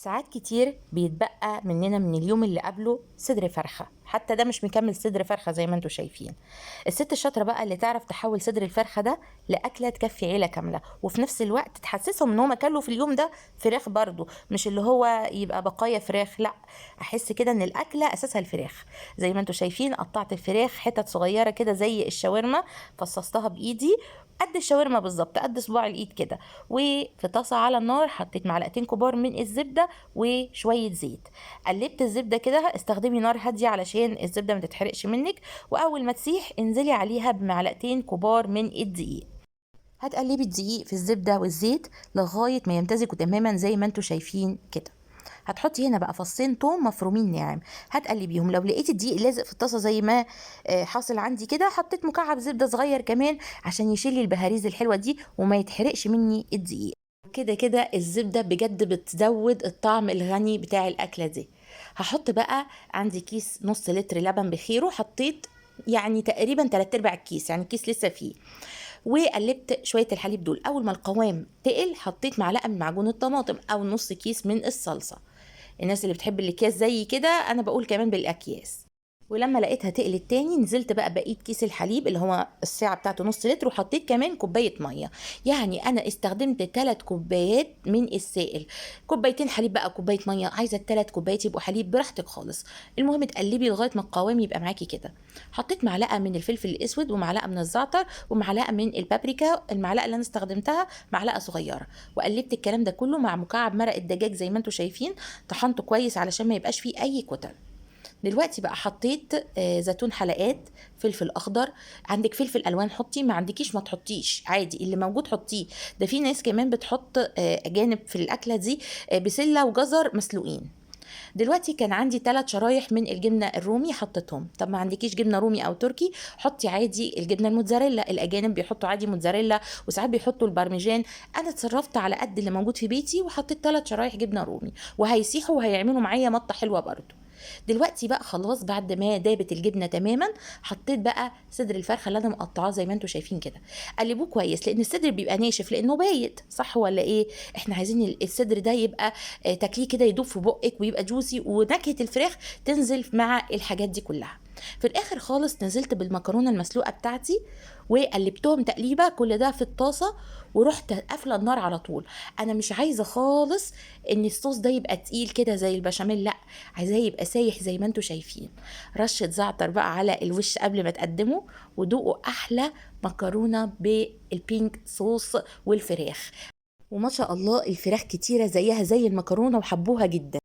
ساعات كتير بيتبقى مننا من اليوم اللي قبله صدر فرخة، حتى ده مش مكمل صدر فرخة زي ما انتوا شايفين. الست الشاطرة بقى اللي تعرف تحول صدر الفرخة ده لأكلة تكفي عيلة كاملة، وفي نفس الوقت تحسسهم ان هم اكلوا في اليوم ده فراخ برضو، مش اللي هو يبقى بقايا فراخ، لا، احس كده ان الأكلة اساسها الفراخ. زي ما انتوا شايفين قطعت الفراخ حتت صغيرة كده زي الشاورما، فصصتها بإيدي قد الشاورما بالظبط، قد صباع الايد كده. وفي طاسه على النار حطيت معلقتين كبار من الزبده وشويه زيت. قلبت الزبده كده، استخدمي نار هاديه علشان الزبده ما تتحرقش منك. واول ما تسيح انزلي عليها بمعلقتين كبار من الدقيق. هتقلبي الدقيق في الزبده والزيت لغايه ما يمتزجوا تماما زي ما انتوا شايفين كده. هتحطي هنا بقى فصين توم مفرومين ناعم، هتقلبيهم. لو لقيتي الدقيق لازق في الطاسه زي ما حاصل عندي كده، حطيت مكعب زبده صغير كمان عشان يشيل لي البهاريز الحلوه دي وما يتحرقش مني الدقيق. كده كده الزبده بجد بتزود الطعم الغني بتاع الاكله دي. هحط بقى عندي كيس نص لتر لبن بخيره، حطيت يعني تقريبا 3 ارباع الكيس، يعني الكيس لسه فيه. وقلبت شويه الحليب دول. اول ما القوام تقل حطيت معلقه من معجون الطماطم او نص كيس من الصلصه. الناس اللي بتحب الاكياس زي كده انا بقول كمان بالاكياس. ولما لقيتها تقلت تاني نزلت بقى بقيه كيس الحليب اللي هو السعه بتاعته نص لتر، وحطيت كمان كوبايه ميه. يعني انا استخدمت 3 كوبايات من السائل. كوبايتين حليب بقى كوبايه ميه، عايزه ال3 كوبايات يبقوا حليب براحتك خالص. المهم تقلبي لغايه ما القوام يبقى معاكي كده. حطيت معلقه من الفلفل الاسود ومعلقه من الزعتر ومعلقه من البابريكا، المعلقه اللي انا استخدمتها معلقه صغيره. وقلبت الكلام ده كله مع مكعب مرق الدجاج زي ما انتم شايفين، طحنته كويس علشان ما يبقاش فيه اي كتل. دلوقتي بقى حطيت زيتون حلقات، فلفل اخضر. عندك فلفل الوان حطي، ما عندكيش ما تحطيش عادي، اللي موجود حطيه. ده في ناس كمان بتحط جانب في الاكله دي بسله وجزر مسلوقين. دلوقتي كان عندي 3 شرايح من الجبنه الرومي حطيتهم. طب ما عندكيش جبنه رومي او تركي، حطي عادي الجبنه الموتزاريلا. الاجانب بيحطوا عادي موتزاريلا وساعات بيحطوا البارميجان. انا اتصرفت على قد اللي موجود في بيتي وحطيت 3 شرايح جبنه رومي، وهيسيحوا وهيعملوا معايا مطه حلوه برضو. دلوقتي بقى خلاص بعد ما دابت الجبنه تماما، حطيت بقى صدر الفرخه اللي انا مقطعاه زي ما انتم شايفين كده. قلبوه كويس لان الصدر بيبقى ناشف لانه بايت، صح ولا ايه؟ احنا عايزين الصدر ده يبقى تاكليه كده يدوب في بقك ويبقى جوسي، ونكهه الفراخ تنزل مع الحاجات دي كلها. في الاخر خالص نزلت بالمكرونه المسلوقه بتاعتي وقلبتهم تقليبه كل ده في الطاسه، ورحت قافله النار على طول. انا مش عايزه خالص ان الصوص ده يبقى تقيل كده زي البشاميل، لا، عايزاه يبقى سايح زي ما انتم شايفين. رشه زعتر بقى على الوش قبل ما تقدمه، ودوقوا احلى مكرونه بالبينك صوص والفراخ. وما شاء الله الفراخ كتيره زيها زي المكرونه وحبوها جدا.